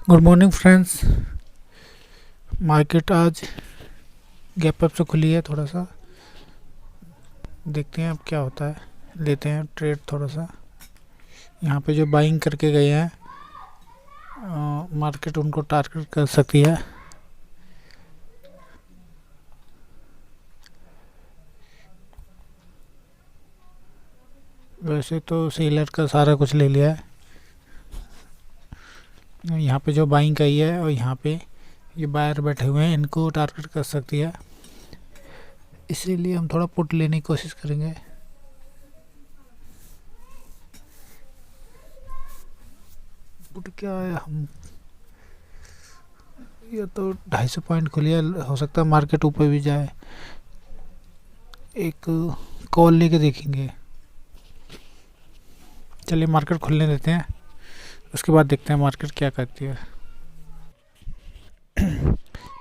Good morning friends. Market आज gap up से खुली है। थोड़ा सा देखते हैं अब क्या होता है। लेते हैं ट्रेड थोड़ा सा। यहाँ पे जो बाइंग करके गए हैं मार्केट उनको टारगेट कर सकती है। वैसे तो सेलर का सारा कुछ ले लिया है। यहाँ पे जो बाइंग कही है और यहाँ पे ये बायर बैठे हुए हैं, इनको टारगेट कर सकती है। इसीलिए हम थोड़ा पुट लेने की कोशिश करेंगे। पुट क्या है, हम ये तो 250 पॉइंट खुली है, हो सकता है मार्केट ऊपर भी जाए। एक कॉल लेके देखेंगे। चलिए मार्केट खुलने देते हैं, उसके बाद देखते हैं मार्केट क्या करती है।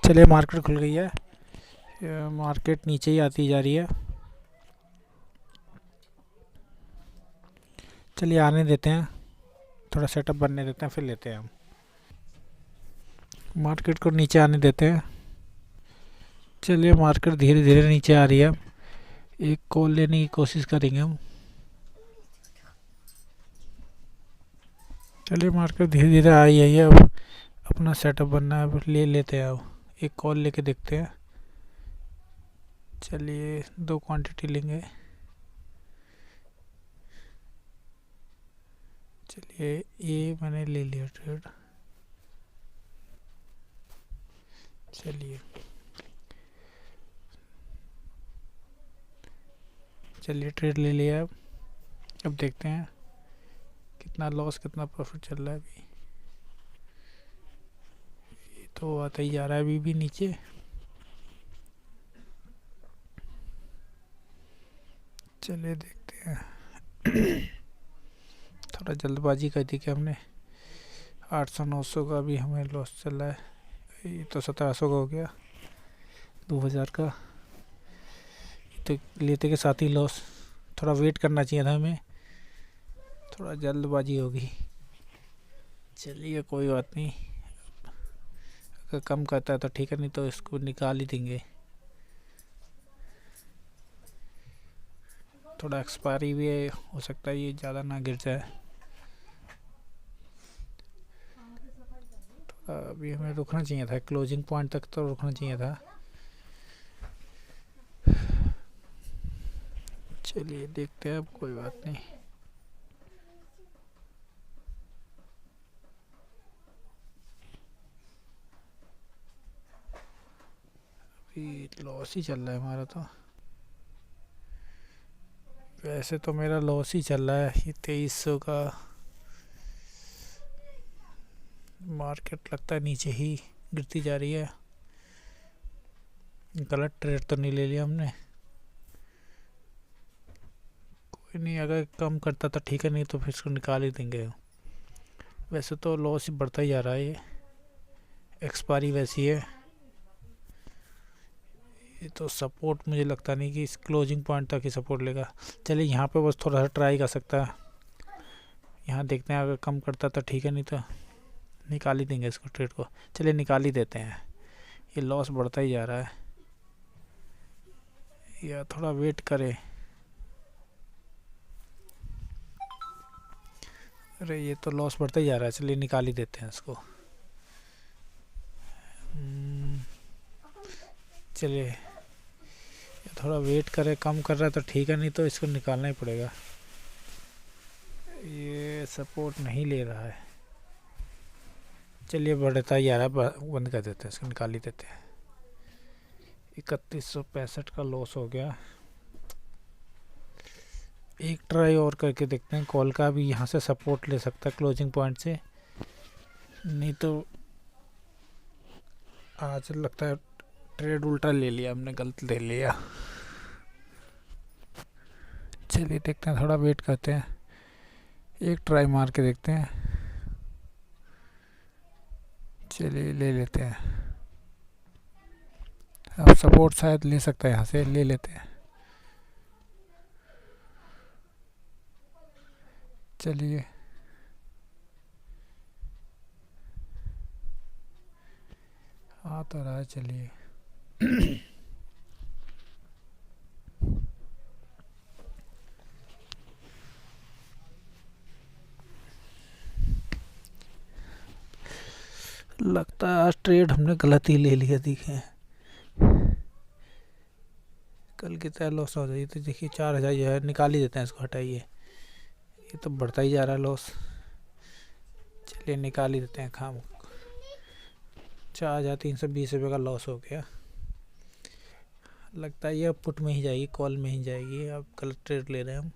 चलिए मार्केट खुल गई है। मार्केट नीचे ही आती जा रही है। चलिए आने देते हैं, थोड़ा सेटअप बनने देते हैं, फिर लेते हैं हम। मार्केट को नीचे आने देते हैं। चलिए मार्केट धीरे धीरे नीचे आ रही है। एक कॉल लेने की कोशिश करेंगे हम। चलिए मार्केट धीरे धीरे आई है। अब अपना सेटअप बनना है, अब ले लेते हैं। अब एक कॉल लेके देखते हैं। चलिए 2 क्वांटिटी लेंगे। चलिए ये मैंने ले लिया ट्रेड। चलिए चलिए ट्रेड ले लिया। अब देखते हैं कितना लॉस कितना प्रॉफिट चल रहा है। अभी ये तो आता ही जा रहा है अभी भी नीचे। चलिए देखते हैं। थोड़ा जल्दबाजी कर दी कि हमने 800-900 का भी हमें लॉस चल रहा है। ये तो 1700 का हो गया, 2000 का। तो लेते के साथ ही लॉस। थोड़ा वेट करना चाहिए था हमें, थोड़ा जल्दबाजी होगी। चलिए कोई बात नहीं, अगर कम करता है तो ठीक है, नहीं तो इसको निकाल ही देंगे। थोड़ा एक्सपायरी भी है, हो सकता है ये ज़्यादा ना गिर जाए। अभी हमें रुकना चाहिए था, क्लोजिंग पॉइंट तक तो रुकना चाहिए था। चलिए देखते हैं, अब कोई बात नहीं। अभी लॉस ही चल रहा है हमारा तो। वैसे तो मेरा लॉस ही चल रहा है। ये 2300 का मार्केट लगता है नीचे ही गिरती जा रही है। गलत ट्रेड तो नहीं ले लिया हमने। कोई नहीं, अगर कम करता तो ठीक है, नहीं तो फिर इसको निकाल ही देंगे। वैसे तो लॉस ही बढ़ता ही जा रहा है। ये एक्सपायरी वैसी है। ये तो सपोर्ट मुझे लगता नहीं कि इस क्लोजिंग पॉइंट तक ही सपोर्ट लेगा। चलिए यहाँ पे बस थोड़ा सा ट्राई कर सकता है। यहाँ देखते हैं, अगर कम करता तो ठीक है, नहीं तो निकाल ही देंगे इसको ट्रेड को। चलिए निकाल ही देते हैं, ये लॉस बढ़ता ही जा रहा है। या थोड़ा वेट करें। अरे ये तो लॉस बढ़ता ही जा रहा है, चलिए निकाल ही देते हैं इसको। चलिए थोड़ा वेट करें, कम कर रहा है तो ठीक है, नहीं तो इसको निकालना ही पड़ेगा। ये सपोर्ट नहीं ले रहा है। चलिए बढ़ता ही आ रहा है, बंद कर देते हैं इसको, निकाल ही देते हैं। 3165 का लॉस हो गया। एक ट्राई और करके देखते हैं, कॉल का भी यहाँ से सपोर्ट ले सकता है क्लोजिंग पॉइंट से। नहीं तो आज लगता है ट्रेड उल्टा ले लिया हमने, गलत ले लिया। चलिए देखते हैं, थोड़ा वेट करते हैं, एक ट्राई मार के देखते हैं। चलिए ले लेते हैं। अब सपोर्ट शायद ले सकता है, यहाँ से ले लेते हैं। चलिए आ तो रहा है, चलिए। लगता है आज ट्रेड हमने गलत ही ले लिया, दिखे कल की तरह लॉस हो जाइए। तो देखिए 4,000 जो है निकाल ही देते हैं, इसको हटाइए, ये तो बढ़ता ही जा रहा है लॉस। चलिए निकाल ही देते हैं, खाम 4,320 रुपये का लॉस हो गया। लगता है ये अब पुट में ही जाएगी, कॉल में ही जाएगी। अब गलत ट्रेड ले रहे हैं हम,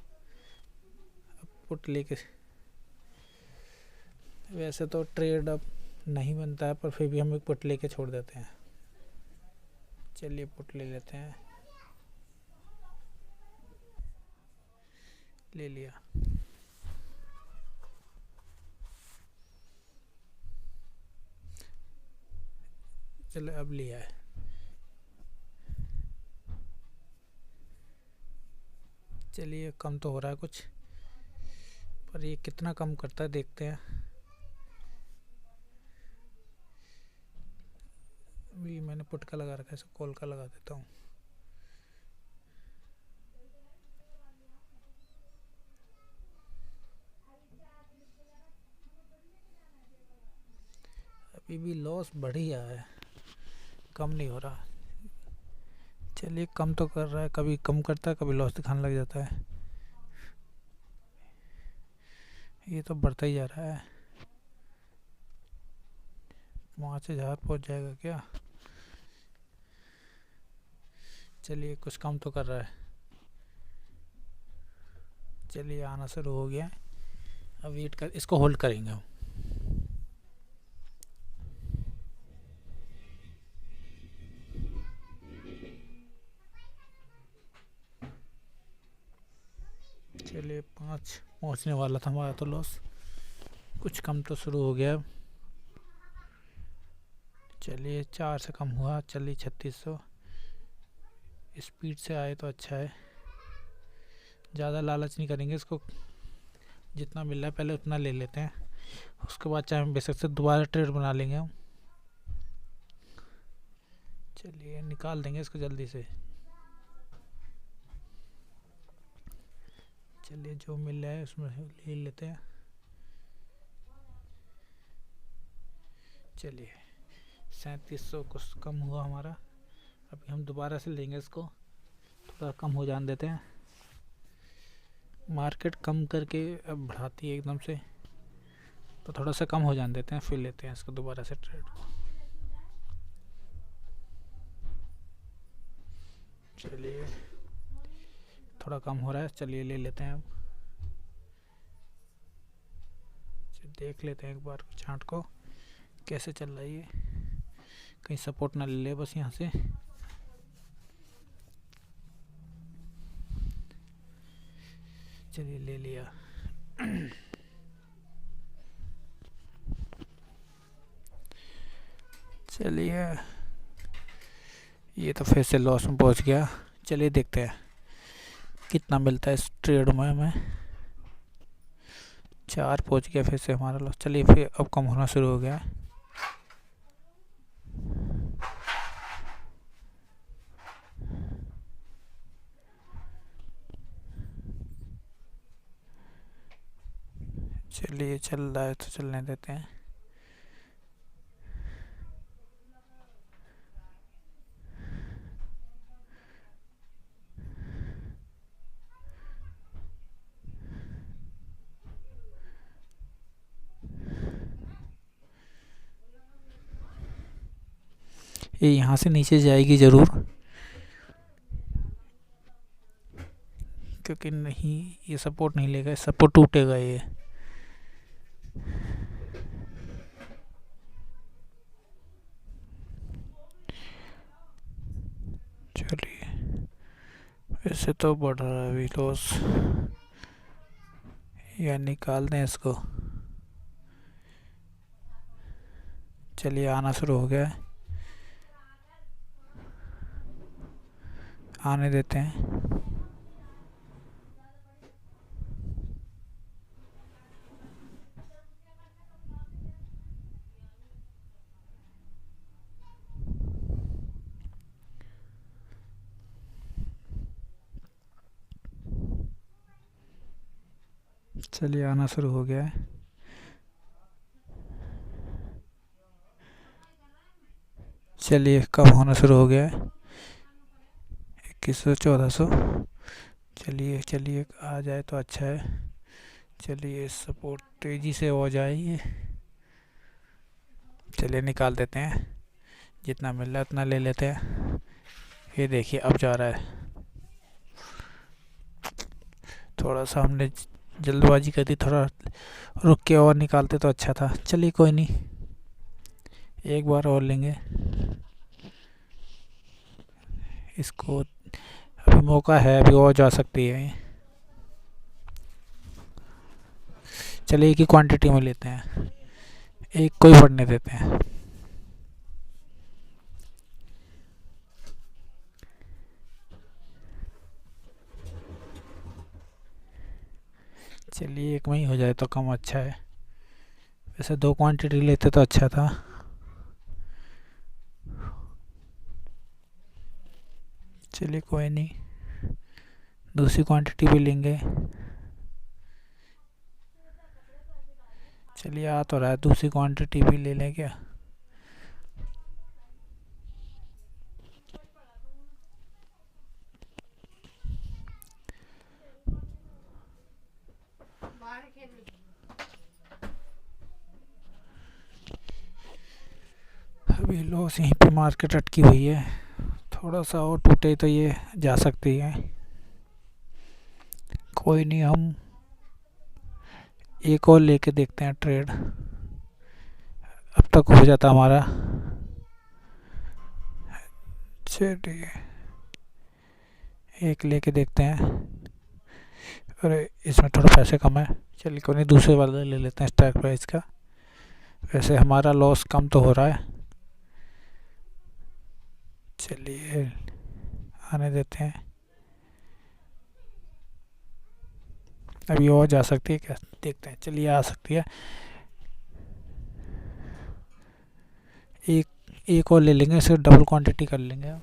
अब पुट लेके। वैसे तो ट्रेड अब नहीं बनता है, पर फिर भी हम एक पुट लेके छोड़ देते हैं। चलिए पुट ले लेते हैं, ले लिया। चलो अब लिया है। चलिए कम तो हो रहा है कुछ, पर ये कितना कम करता है देखते हैं। अभी मैंने पुट का लगा रखा है, इसको कॉल का लगा देता हूँ। अभी भी लॉस बढ़िया है, कम नहीं हो रहा। चलिए कम तो कर रहा है, कभी कम करता है, कभी लॉस दिखाने लग जाता है। ये तो बढ़ता ही जा रहा है। 5,000 पहुँच जाएगा क्या? चलिए कुछ कम तो कर रहा है। चलिए आना शुरू हो गया। अब वेट कर, इसको होल्ड करेंगे हम। चलिए 5 पहुंचने वाला था हमारा तो लॉस, कुछ कम तो शुरू हो गया। चलिए 4 से कम हुआ। चलिए 3600 स्पीड से आए तो अच्छा है। ज़्यादा लालच नहीं करेंगे, इसको जितना मिल रहा है पहले उतना ले लेते हैं, उसके बाद चाहे हम बेशक से दोबारा ट्रेड बना लेंगे हम। चलिए निकाल देंगे इसको जल्दी से। चलिए जो मिल रहा है उसमें ले लेते हैं। चलिए 3700 कुछ कम हुआ हमारा। अभी हम दोबारा से लेंगे इसको, थोड़ा कम हो जाने देते हैं। मार्केट कम करके अब बढ़ाती है एकदम से, तो थोड़ा सा कम हो जाने देते हैं, फिर लेते हैं इसको दोबारा से ट्रेड को। चलिए थोड़ा कम हो रहा है, चलिए ले लेते हैं अब। देख लेते हैं एक बार चार्ट को कैसे चल रहा है ये, कहीं सपोर्ट ना ले ले बस यहाँ से। चलिए ले लिया। चलिए ये तो फिर से लॉस में पहुंच गया। चलिए देखते हैं कितना मिलता है इस ट्रेड में हमें। 4 पहुंच गया फिर से हमारा लॉस। चलिए फिर अब कम होना शुरू हो गया। चलिए चल रहा है तो चलने देते हैं। ये यहाँ से नीचे जाएगी ज़रूर, क्योंकि नहीं ये सपोर्ट नहीं लेगा, सपोर्ट टूटेगा ये। चलिए वैसे तो बढ़ रहा है अभी लॉस, या निकाल दें इसको। चलिए आना शुरू हो गया है, आने देते हैं। चलिए आना शुरू हो गया है। चलिए कम होना शुरू हो गया है, 2100 1400। चलिए चलिए आ जाए तो अच्छा है। चलिए सपोर्ट तेज़ी से हो जाए। चलिए निकाल देते हैं, जितना मिल रहा है उतना ले लेते हैं। ये देखिए अब जा रहा है। थोड़ा सा हमने जल्दबाजी कर दी, थोड़ा रुक के और निकालते तो अच्छा था। चलिए कोई नहीं, एक बार और लेंगे इसको। अभी मौका है, अभी और जा सकती है। चलिए एक ही क्वांटिटी में लेते हैं, एक को ही बढ़ने देते हैं। चलिए एक में ही हो जाए तो कम अच्छा है। वैसे दो क्वांटिटी लेते तो अच्छा था। चलिए कोई नहीं, दूसरी क्वांटिटी भी लेंगे। चलिए आ तो रहा है, दूसरी क्वांटिटी भी ले लें क्या? अभी लॉस यहीं पे मार्केट अटकी हुई है, थोड़ा सा और टूटे तो ये जा सकती है। कोई नहीं, हम एक और लेके देखते हैं ट्रेड, अब तक हो जाता हमारा। चलिए एक लेके देखते हैं। अरे इसमें थोड़ा पैसे कम है। चलिए कोई नहीं, दूसरे वाले ले लेते हैं स्ट्राइक प्राइस का। वैसे हमारा लॉस कम तो हो रहा है। चलिए आने देते हैं, अभी और जा सकती है क्या देखते हैं। चलिए आ सकती है, एक और ले लेंगे, सिर्फ डबल क्वांटिटी कर लेंगे,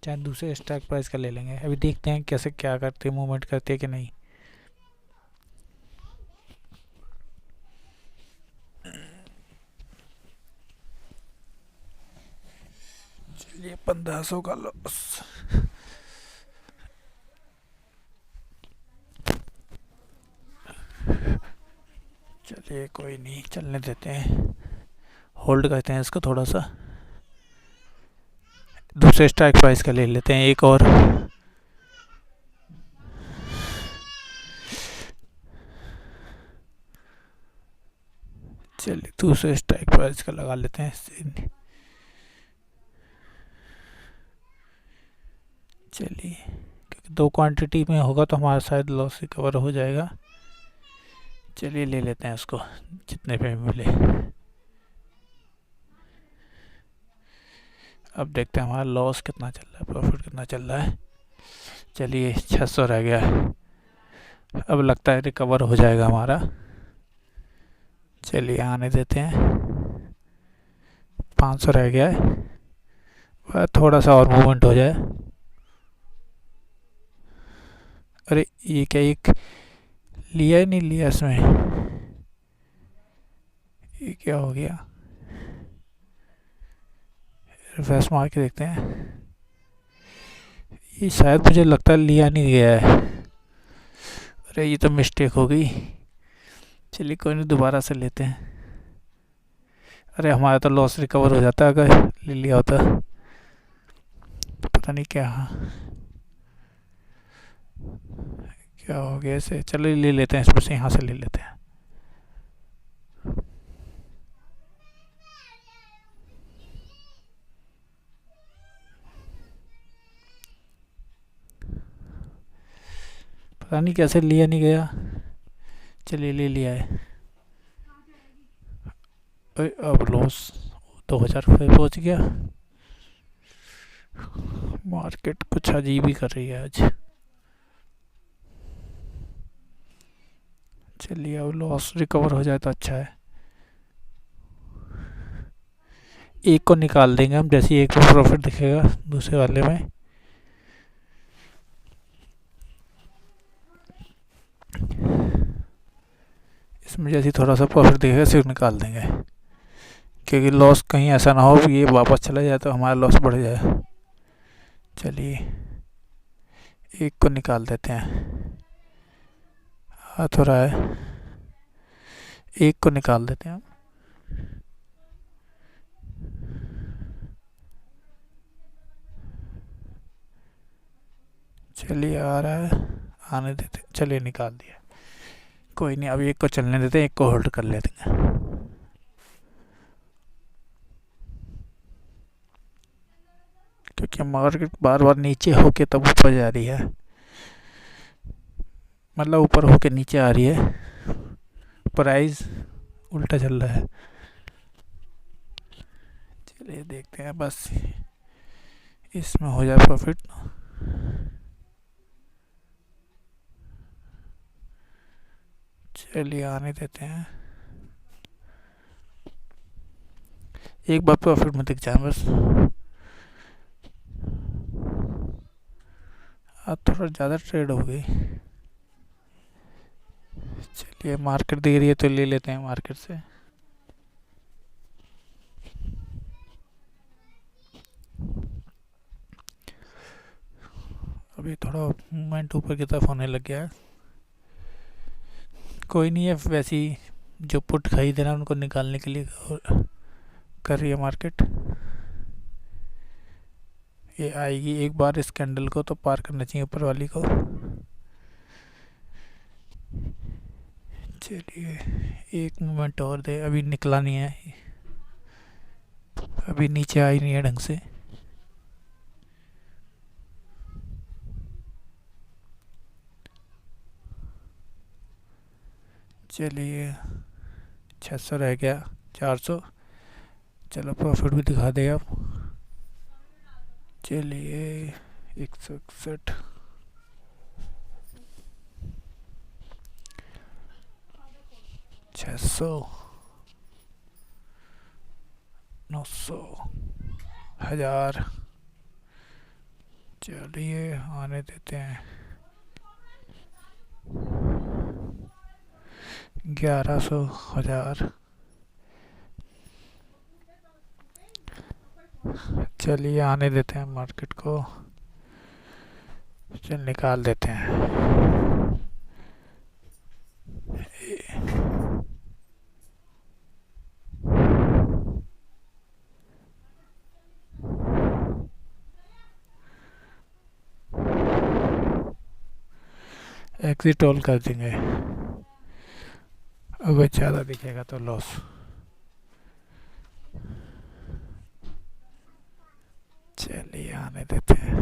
चाहे दूसरे स्ट्राइक प्राइस का ले लेंगे। अभी देखते हैं कैसे क्या करते हैं, मूवमेंट करते हैं कि नहीं। चलिए 1500 का लॉस। चलिए कोई नहीं, चलने देते हैं, होल्ड करते हैं इसको थोड़ा सा। दूसरे स्ट्राइक प्राइस का ले लेते हैं एक और। चलिए दूसरे स्ट्राइक प्राइस का लगा लेते हैं। चलिए क्योंकि दो क्वांटिटी में होगा तो हमारा शायद लॉस रिकवर हो जाएगा। चलिए ले लेते हैं उसको, जितने पे मिले। अब देखते हैं हमारा लॉस कितना चल रहा है, प्रॉफिट कितना चल रहा है। चलिए 600 रह गया है, अब लगता है रिकवर हो जाएगा हमारा। चलिए आने देते हैं, 500 रह गया है, थोड़ा सा और मूवमेंट हो जाए। अरे ये क्या, एक लिया ही नहीं लिया इसमें, ये क्या हो गया? रिवर्स मार के देखते हैं, ये शायद मुझे लगता है लिया नहीं गया है। अरे ये तो मिस्टेक हो गई। चलिए कोई नहीं, दोबारा से लेते हैं। अरे हमारा तो लॉस रिकवर हो जाता अगर ले लिया होता, पता नहीं क्या क्या हो गया इसे। चलो ले लेते हैं इसमें से, यहाँ से ले लेते हैं। पता नहीं कैसे लिया नहीं गया। चलिए ले लिया है। अब लॉस 2000 रुपये पहुँच गया। मार्केट कुछ अजीब ही कर रही है आज। चलिए अब लॉस रिकवर हो जाए तो अच्छा है। एक को निकाल देंगे हम, जैसे ही एक को प्रॉफिट दिखेगा दूसरे वाले में। इसमें जैसे थोड़ा सा प्रॉफिट दिखेगा सिर्फ निकाल देंगे, क्योंकि लॉस कहीं ऐसा ना हो ये वापस चला जाए तो हमारा लॉस बढ़ जाए। चलिए एक को निकाल देते हैं, आ तो रहा है, एक को निकाल देते हैं। चलिए आ रहा है, आने देते, चलिए निकाल दिया। कोई नहीं, अब एक को चलने देते हैं, एक को होल्ड कर लेते हैं। क्योंकि मार्केट बार बार नीचे होके तब ऊपर जा रही है, मतलब ऊपर होके नीचे आ रही है, प्राइस उल्टा चल रहा है। चलिए देखते हैं, बस इसमें हो जाए प्रॉफिट। चलिए आने देते हैं, एक बार प्रॉफिट में दिख जाए बस। अब थोड़ा ज़्यादा ट्रेड हो गई। चलिए मार्केट दे रही है तो ले लेते हैं मार्केट से। अभी थोड़ा मूवमेंट ऊपर की तरफ होने लग गया है। कोई नहीं है, वैसी जो पुट खरीद रहे हैं उनको निकालने के लिए कर रही है मार्केट। ये आएगी एक बार इस कैंडल को तो पार करना चाहिए ऊपर वाली को। चलिए एक मोमेंट और दे, अभी निकला नहीं है, अभी नीचे आई नहीं है ढंग से। चलिए 600 रह गया, 400। चलो प्रॉफिट भी दिखा दे अब। चलिए 161, 600, 900, 1000। चलिए आने देते हैं, 1100, 1000। चलिए आने देते हैं मार्केट को, चल निकाल देते हैं। एग्जिट ऑल कर देंगे, अगर ज़्यादा दिखेगा तो लॉस। चलिए आने देते हैं,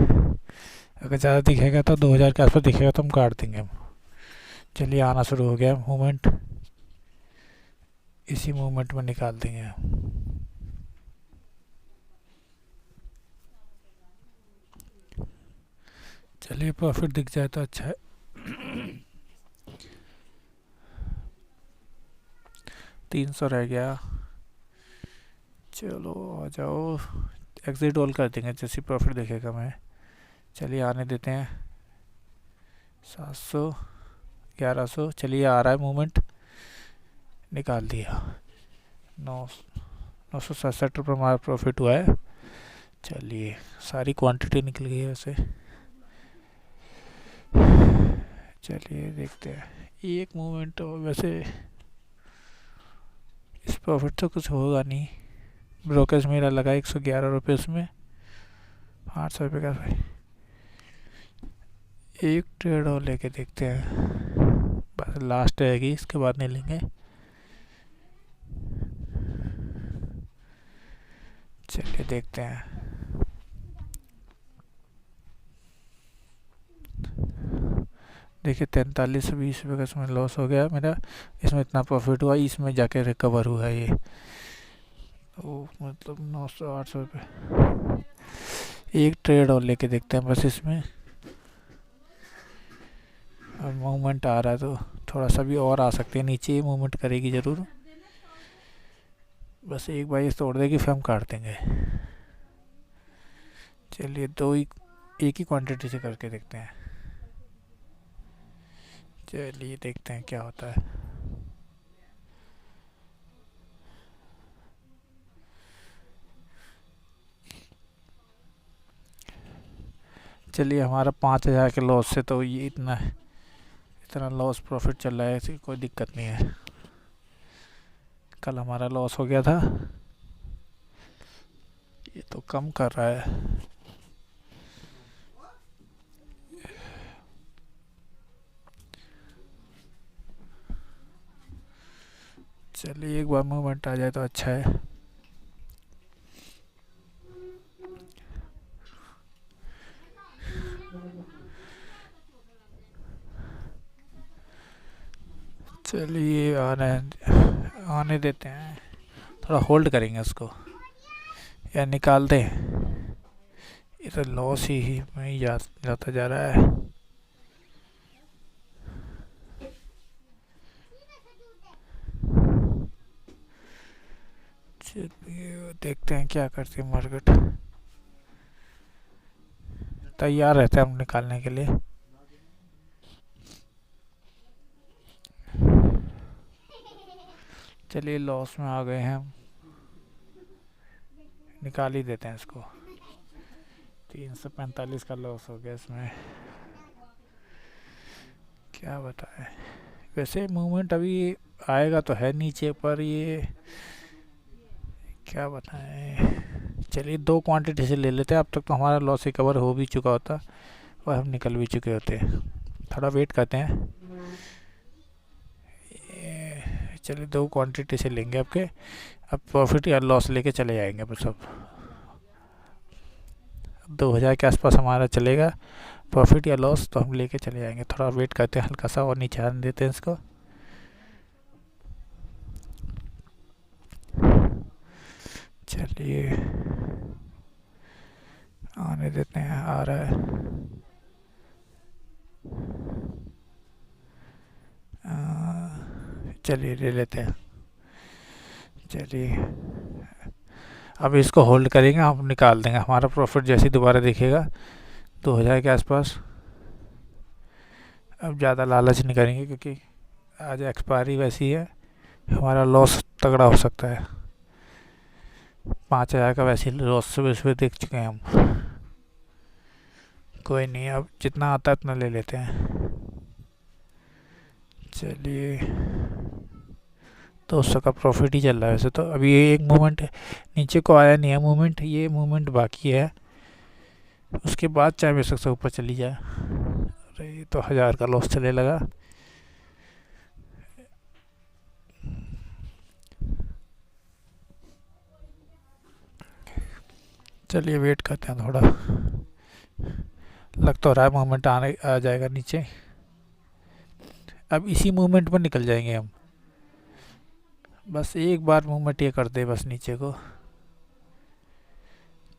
अगर ज़्यादा दिखेगा तो 2000 के आसपास दिखेगा तो हम काट देंगे। चलिए आना शुरू हो गया मूवमेंट, इसी मूवमेंट में निकाल देंगे। चलिए प्रॉफिट दिख जाए तो अच्छा है। 300 रह गया, चलो आ जाओ, एग्जिट ऑल कर देंगे जैसे प्रॉफिट दिखेगा मैं। चलिए आने देते हैं, 700, 1100। चलिए आ रहा है मूवमेंट, निकाल दिया। 967 रुपये हमारा प्रॉफिट हुआ है। चलिए सारी क्वांटिटी निकल गई है वैसे। चलिए देखते हैं एक मूवमेंट, और वैसे इस प्रॉफिट तो कुछ होगा नहीं। ब्रोकरेज मेरा लगा 111 रुपये, उसमें 800 रुपये का भाई। एक ट्रेड और लेके देखते हैं, बस लास्ट रहेगी, इसके बाद नहीं लेंगे। चलिए देखते हैं, देखिए 4320 रुपये का इसमें लॉस हो गया मेरा। इसमें इतना प्रॉफिट हुआ, इसमें जाके रिकवर हुआ ये, तो मतलब 900 800 रुपये। एक ट्रेड और लेके देखते हैं बस इसमें। अब मूवमेंट आ रहा है तो थोड़ा सा भी और आ सकते हैं नीचे, ही मूवमेंट करेगी ज़रूर। बस एक बार ये तोड़ देगी फिर हम काट देंगे। चलिए एक ही क्वांटिटी से करके देखते हैं। चलिए देखते हैं क्या होता है। चलिए हमारा 5,000 के लॉस से तो ये इतना इतना लॉस प्रॉफिट चल रहा है, ऐसी कोई दिक्कत नहीं है। कल हमारा लॉस हो गया था, ये तो कम कर रहा है। चलिए एक बार मूवमेंट आ जाए तो अच्छा है। चलिए आने देते हैं, थोड़ा होल्ड करेंगे उसको या निकाल दें। ये तो लॉस ही में जाता जा रहा है। चलिए देखते हैं क्या करती है मार्केट। तैयार रहते हैं हम निकालने के लिए। चलिए लॉस में आ गए हैं हम, निकाल ही देते हैं इसको। 345 का लॉस हो गया इसमें, क्या बताएं। वैसे मूवमेंट अभी आएगा तो है नीचे, पर ये क्या बताएं। चलिए 2 क्वांटिटी से ले लेते हैं, अब तक तो हमारा लॉस रिकवर हो भी चुका होता और हम निकल भी चुके होते। थोड़ा वेट करते हैं। चलिए 2 क्वांटिटी से लेंगे आपके, अब प्रॉफिट या लॉस लेके चले जाएंगे बस। अब 2,000 के आसपास हमारा चलेगा प्रॉफिट या लॉस, तो हम लेके चले जाएंगे। थोड़ा वेट करते हैं, हल्का सा और नीचे आने देते हैं इसको। चलिए आने देते हैं, आ रहा है। चलिए ले लेते हैं। चलिए अब इसको होल्ड करेंगे, हम निकाल देंगे। हमारा प्रॉफिट जैसे दोबारा दिखेगा 2,000 के आसपास। अब ज़्यादा लालच नहीं करेंगे क्योंकि आज एक्सपायरी वैसी है, हमारा लॉस तगड़ा हो सकता है। 5,000 का वैसे लॉस सुबह देख चुके हैं हम। कोई नहीं, अब जितना आता है उतना ले लेते हैं। चलिए 200 का प्रॉफिट ही चल रहा है वैसे तो। अभी ये एक मूवमेंट नीचे को आया नहीं है, मूवमेंट ये मूवमेंट बाकी है, उसके बाद चाहे बेशक से ऊपर चली जाए। अरे ये तो 1,000 का लॉस चले लगा। चलिए वेट करते हैं थोड़ा, लग तो रहा है मूवमेंट आ जाएगा नीचे। अब इसी मूवमेंट पर निकल जाएंगे हम, बस एक बार मूवमेंट ये कर दे बस नीचे को।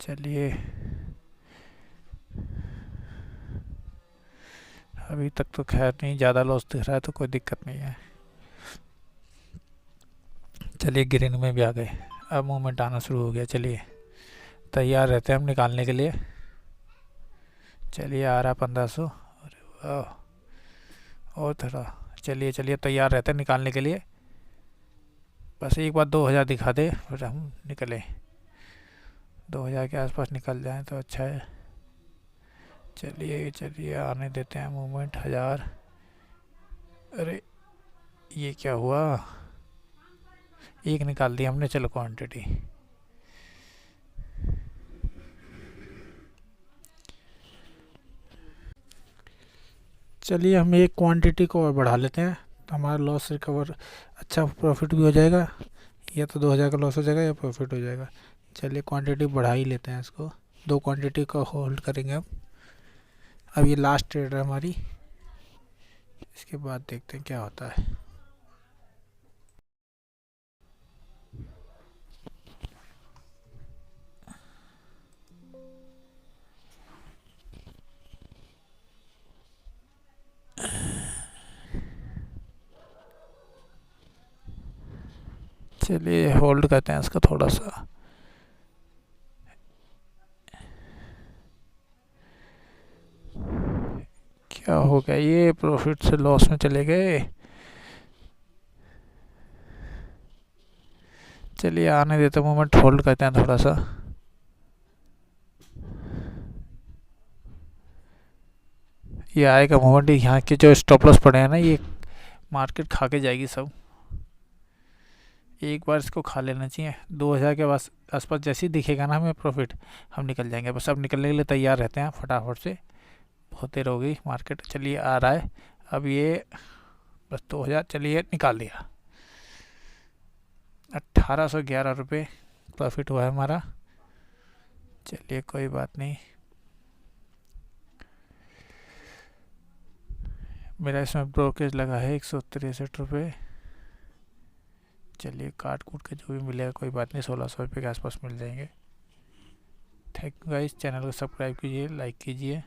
चलिए अभी तक तो खैर नहीं ज़्यादा लॉस दिख रहा है, तो कोई दिक्कत नहीं है। चलिए ग्रीन में भी आ गए, अब मूवमेंट आना शुरू हो गया। चलिए तैयार रहते हैं हम निकालने के लिए। चलिए आ रहा 1,500। अरे वाह, और थोड़ा। चलिए तैयार रहते हैं निकालने के लिए, बस एक बार 2,000 दिखा दे फिर हम निकलें। 2,000 के आसपास निकल जाएं तो अच्छा है। चलिए आने देते हैं मूवमेंट 1,000। अरे ये क्या हुआ, एक निकाल दी हमने। चलो क्वांटिटी, चलिए हम एक क्वांटिटी को और बढ़ा लेते हैं तो हमारा लॉस रिकवर, अच्छा प्रॉफिट भी हो जाएगा। या तो 2,000 का लॉस हो जाएगा या प्रॉफिट हो जाएगा। चलिए क्वांटिटी बढ़ा ही लेते हैं इसको, 2 क्वांटिटी को होल्ड करेंगे अब ये लास्ट ट्रेड है हमारी, इसके बाद देखते हैं क्या होता है। चलिए होल्ड करते हैं इसका थोड़ा सा। क्या हो गया, ये प्रॉफिट से लॉस में चले गए। चलिए आने देते, मोमेंट होल्ड करते हैं थोड़ा सा। ये आएगा मोमेंट, यहाँ के जो स्टॉप लॉस पड़े हैं ना, ये मार्केट खा के जाएगी सब। एक बार इसको खा लेना चाहिए। 2000 के आसपास जैसे ही दिखेगा ना हमें प्रॉफिट, हम निकल जाएंगे। बस अब निकलने के लिए तैयार रहते हैं फटाफट से। बहुत देर हो गई, मार्केट चलिए आ रहा है अब। ये बस 2000, चलिए निकाल दिया। 1811 रुपये प्रॉफिट हुआ है हमारा। चलिए कोई बात नहीं। मेरा इसमें ब्रोकेज लगा है 163 रुपये। चलिए काट कूट के जो भी मिलेगा कोई बात नहीं, 1600 रुपये के आसपास मिल जाएंगे। थैंक यू गाइस, चैनल को सब्सक्राइब कीजिए, लाइक कीजिए।